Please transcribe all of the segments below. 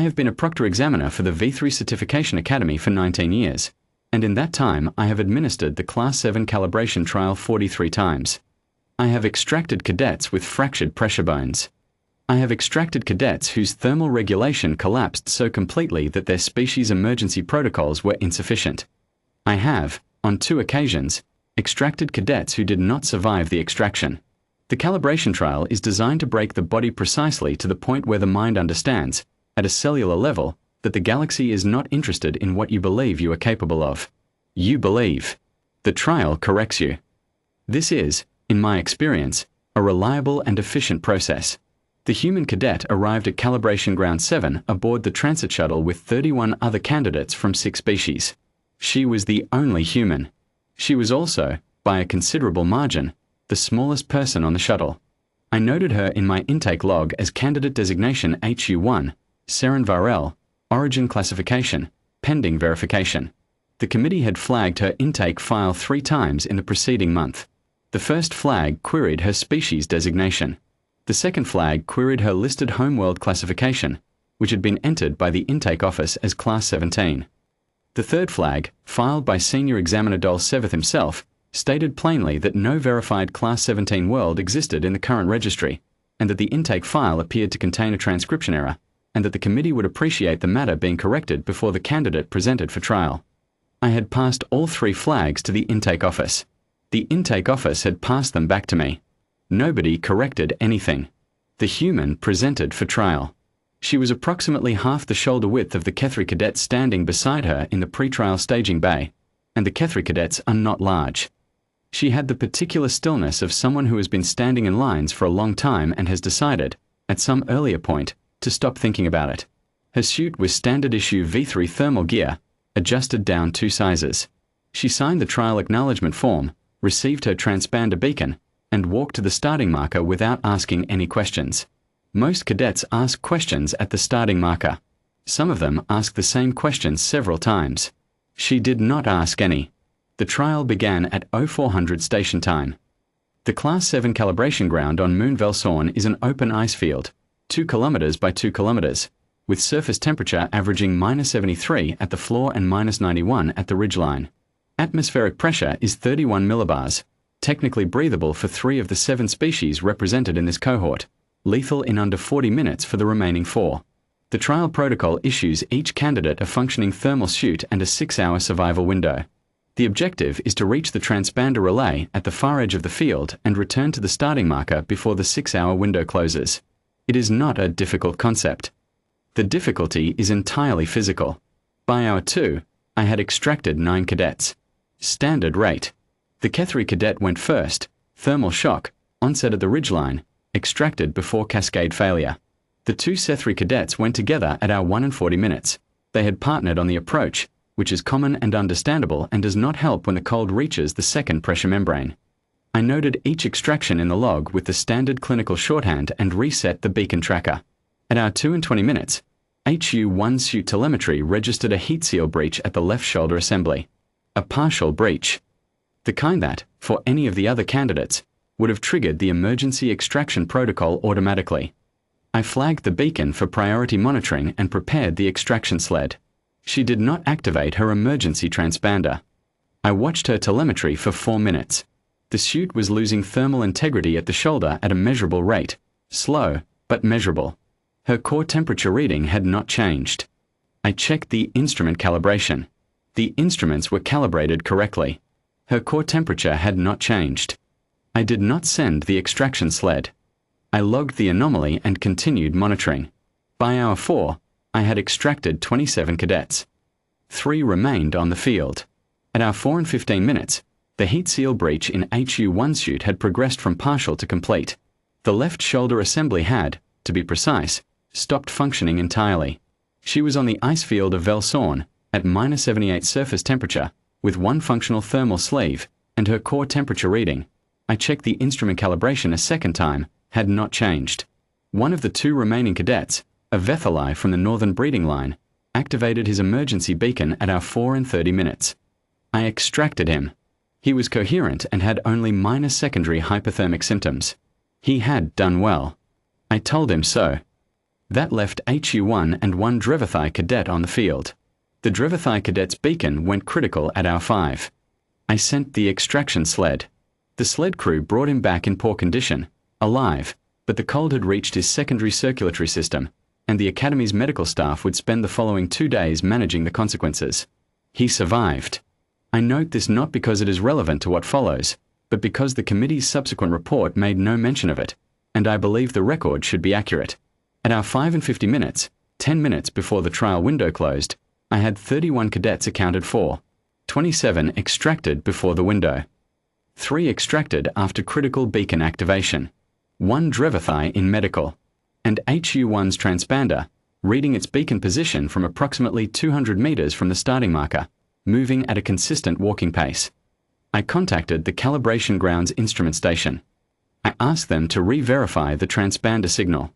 I have been a proctor examiner for the V3 Certification Academy for 19 years, and in that time I have administered the Class-7 Calibration Trial 43 times. I have extracted cadets with fractured pressure bones. I have extracted cadets whose thermal regulation collapsed so completely that their species emergency protocols were insufficient. I have, on 2 occasions, extracted cadets who did not survive the extraction. The calibration trial is designed to break the body precisely to the point where the mind understands, at a cellular level, that the galaxy is not interested in what you believe you are capable of. You believe. The trial corrects you. This is, in my experience, a reliable and efficient process. The human cadet arrived at Calibration Ground 7 aboard the transit shuttle with 31 other candidates from 6 species. She was the only human. She was also, by a considerable margin, the smallest person on the shuttle. I noted her in my intake log as candidate designation HU1, Seren Varel, origin classification, pending verification. The committee had flagged her intake file 3 times in the preceding month. The first flag queried her species designation. The second flag queried her listed homeworld classification, which had been entered by the intake office as Class 17. The third flag, filed by Senior Examiner Dol Seveth himself, stated plainly that no verified Class 17 world existed in the current registry, and that the intake file appeared to contain a transcription error, and that the committee would appreciate the matter being corrected before the candidate presented for trial. I had passed all 3 flags to the intake office. The intake office had passed them back to me. Nobody corrected anything. The human presented for trial. She was approximately half the shoulder width of the Kethri cadets standing beside her in the pre-trial staging bay, and the Kethri cadets are not large. She had the particular stillness of someone who has been standing in lines for a long time and has decided, at some earlier point, to stop thinking about it. Her suit was standard issue V3 thermal gear, adjusted down 2 sizes. She signed the trial acknowledgement form, received her transponder beacon, and walked to the starting marker without asking any questions. Most cadets ask questions at the starting marker. Some of them ask the same questions several times. She did not ask any. The trial began at 0400 station time. The Class 7 calibration ground on Moon Velsorn is an open ice field, 2 kilometers by 2 kilometers, with surface temperature averaging -73 at the floor and -91 at the ridgeline. Atmospheric pressure is 31 millibars, technically breathable for 3 of the 7 species represented in this cohort, lethal in under 40 minutes for the remaining 4. The trial protocol issues each candidate a functioning thermal suit and a 6-hour survival window. The objective is to reach the transponder relay at the far edge of the field and return to the starting marker before the 6-hour window closes. It is not a difficult concept. The difficulty is entirely physical. By hour 2, I had extracted 9 cadets. Standard rate. The Kethri cadet went first, thermal shock, onset at the ridgeline, extracted before cascade failure. The 2 Sethri cadets went together at hour 1 and 40 minutes. They had partnered on the approach, which is common and understandable and does not help when the cold reaches the second pressure membrane. I noted each extraction in the log with the standard clinical shorthand and reset the beacon tracker. At hour 2 and 20 minutes, HU1 suit telemetry registered a heat seal breach at the left shoulder assembly. A partial breach. The kind that, for any of the other candidates, would have triggered the emergency extraction protocol automatically. I flagged the beacon for priority monitoring and prepared the extraction sled. She did not activate her emergency transponder. I watched her telemetry for 4 minutes. The suit was losing thermal integrity at the shoulder at a measurable rate, slow, but measurable. Her core temperature reading had not changed. I checked the instrument calibration. The instruments were calibrated correctly. Her core temperature had not changed. I did not send the extraction sled. I logged the anomaly and continued monitoring. By hour 4, I had extracted 27 cadets. 3 remained on the field. At hour 4 and 15 minutes, the heat seal breach in HU1 suit had progressed from partial to complete. The left shoulder assembly had, to be precise, stopped functioning entirely. She was on the ice field of Velsorn at -78 surface temperature, with 1 functional thermal sleeve, and her core temperature reading, I checked the instrument calibration a second time, had not changed. One of the 2 remaining cadets, a Vethalai from the northern breeding line, activated his emergency beacon at hour 4 and 30 minutes. I extracted him. He was coherent and had only minor secondary hypothermic symptoms. He had done well. I told him so. That left HU1 and one Deathworld cadet on the field. The Deathworld cadet's beacon went critical at hour 5. I sent the extraction sled. The sled crew brought him back in poor condition, alive, but the cold had reached his secondary circulatory system, and the Academy's medical staff would spend the following 2 days managing the consequences. He survived. I note this not because it is relevant to what follows, but because the committee's subsequent report made no mention of it, and I believe the record should be accurate. At our 5:50 minutes, 10 minutes before the trial window closed, I had 31 cadets accounted for, 27 extracted before the window, 3 extracted after critical beacon activation, 1 Deathworld in medical, and HU1's transponder, reading its beacon position from approximately 200 meters from the starting marker, moving at a consistent walking pace. I contacted the calibration grounds instrument station. I asked them to re-verify the transponder signal.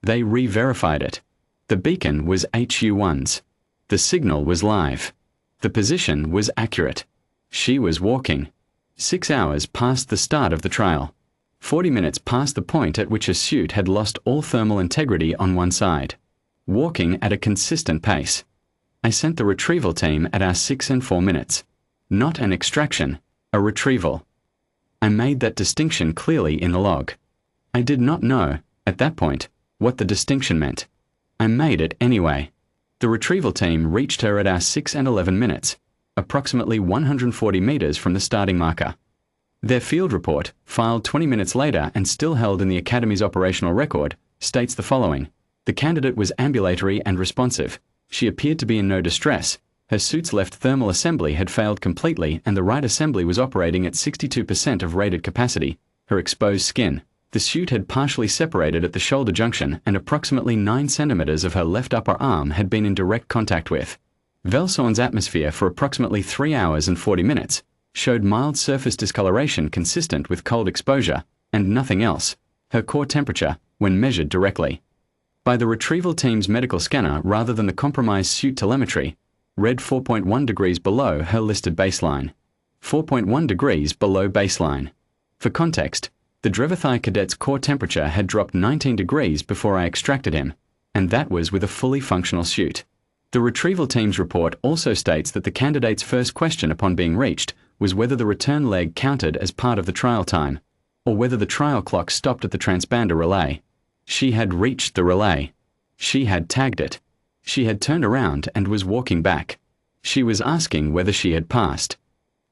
They re-verified it. The beacon was HU1's. The signal was live. The position was accurate. She was walking. 6 hours past the start of the trial. 40 minutes past the point at which her suit had lost all thermal integrity on one side. Walking at a consistent pace. I sent the retrieval team at our 6 and 4 minutes. Not an extraction, a retrieval. I made that distinction clearly in the log. I did not know, at that point, what the distinction meant. I made it anyway. The retrieval team reached her at our 6 and 11 minutes, approximately 140 meters from the starting marker. Their field report, filed 20 minutes later and still held in the Academy's operational record, states the following. The candidate was ambulatory and responsive. She appeared to be in no distress. Her suit's left thermal assembly had failed completely and the right assembly was operating at 62% of rated capacity. Her exposed skin. The suit had partially separated at the shoulder junction and approximately 9 centimeters of her left upper arm had been in direct contact with. Velsorn's atmosphere for approximately 3 hours and 40 minutes showed mild surface discoloration consistent with cold exposure, and nothing else. Her core temperature, when measured directly by the retrieval team's medical scanner rather than the compromised suit telemetry, read 4.1 degrees below her listed baseline. 4.1 degrees below baseline. For context, the Deathworld cadet's core temperature had dropped 19 degrees before I extracted him, and that was with a fully functional suit. The retrieval team's report also states that the candidate's first question upon being reached was whether the return leg counted as part of the trial time, or whether the trial clock stopped at the transponder relay. She had reached the relay. She had tagged it. She had turned around and was walking back. She was asking whether she had passed.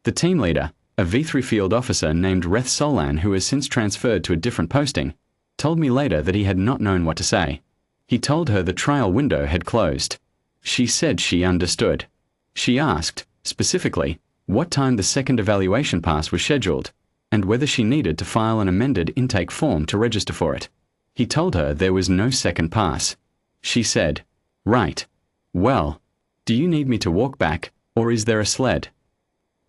The team leader, a V3 field officer named Reth Solan, who has since transferred to a different posting, told me later that he had not known what to say. He told her the trial window had closed. She said she understood. She asked, specifically, what time the second evaluation pass was scheduled, and whether she needed to file an amended intake form to register for it. He told her there was no second pass. She said, "Right. Well, do you need me to walk back, or is there a sled?"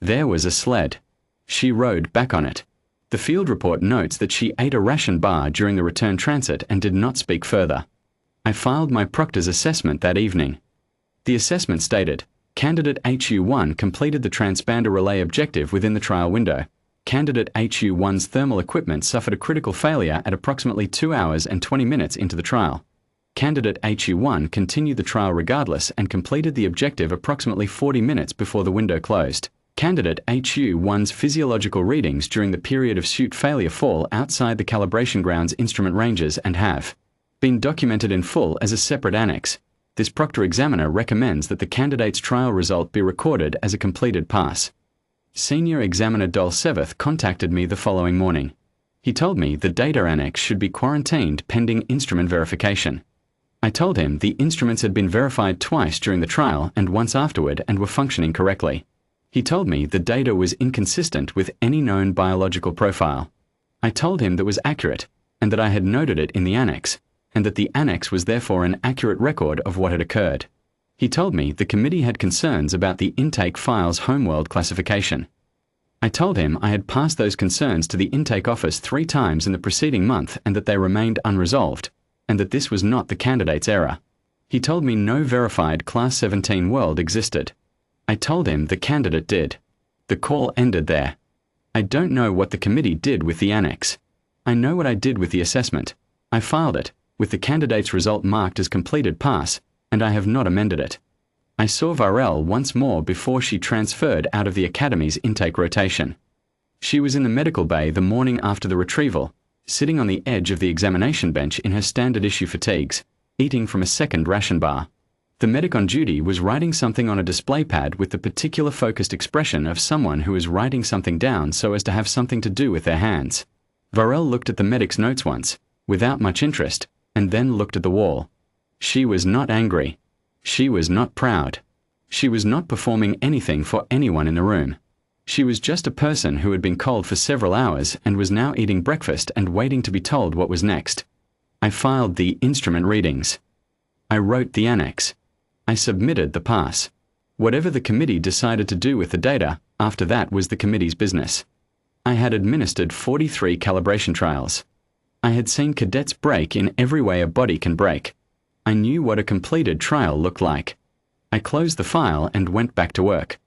There was a sled. She rode back on it. The field report notes that she ate a ration bar during the return transit and did not speak further. I filed my proctor's assessment that evening. The assessment stated, Candidate HU1 completed the transponder relay objective within the trial window. Candidate HU1's thermal equipment suffered a critical failure at approximately 2 hours and 20 minutes into the trial. Candidate HU1 continued the trial regardless and completed the objective approximately 40 minutes before the window closed. Candidate HU1's physiological readings during the period of suit failure fall outside the calibration grounds instrument ranges and have been documented in full as a separate annex. This proctor examiner recommends that the candidate's trial result be recorded as a completed pass. Senior Examiner Dolseveth contacted me the following morning. He told me the data annex should be quarantined pending instrument verification. I told him the instruments had been verified twice during the trial and once afterward and were functioning correctly. He told me the data was inconsistent with any known biological profile. I told him that was accurate and that I had noted it in the annex, and that the annex was therefore an accurate record of what had occurred. He told me the committee had concerns about the intake file's homeworld classification. I told him I had passed those concerns to the intake office 3 times in the preceding month and that they remained unresolved, and that this was not the candidate's error. He told me no verified Class 17 world existed. I told him the candidate did. The call ended there. I don't know what the committee did with the annex. I know what I did with the assessment. I filed it, with the candidate's result marked as completed pass, and I have not amended it. I saw Varel once more before she transferred out of the Academy's intake rotation. She was in the medical bay the morning after the retrieval, sitting on the edge of the examination bench in her standard issue fatigues, eating from a second ration bar. The medic on duty was writing something on a display pad with the particular focused expression of someone who is writing something down so as to have something to do with their hands. Varel looked at the medic's notes once, without much interest, and then looked at the wall. She was not angry. She was not proud. She was not performing anything for anyone in the room. She was just a person who had been cold for several hours and was now eating breakfast and waiting to be told what was next. I filed the instrument readings. I wrote the annex. I submitted the pass. Whatever the committee decided to do with the data, after that was the committee's business. I had administered 43 calibration trials. I had seen cadets break in every way a body can break. I knew what a completed trial looked like. I closed the file and went back to work.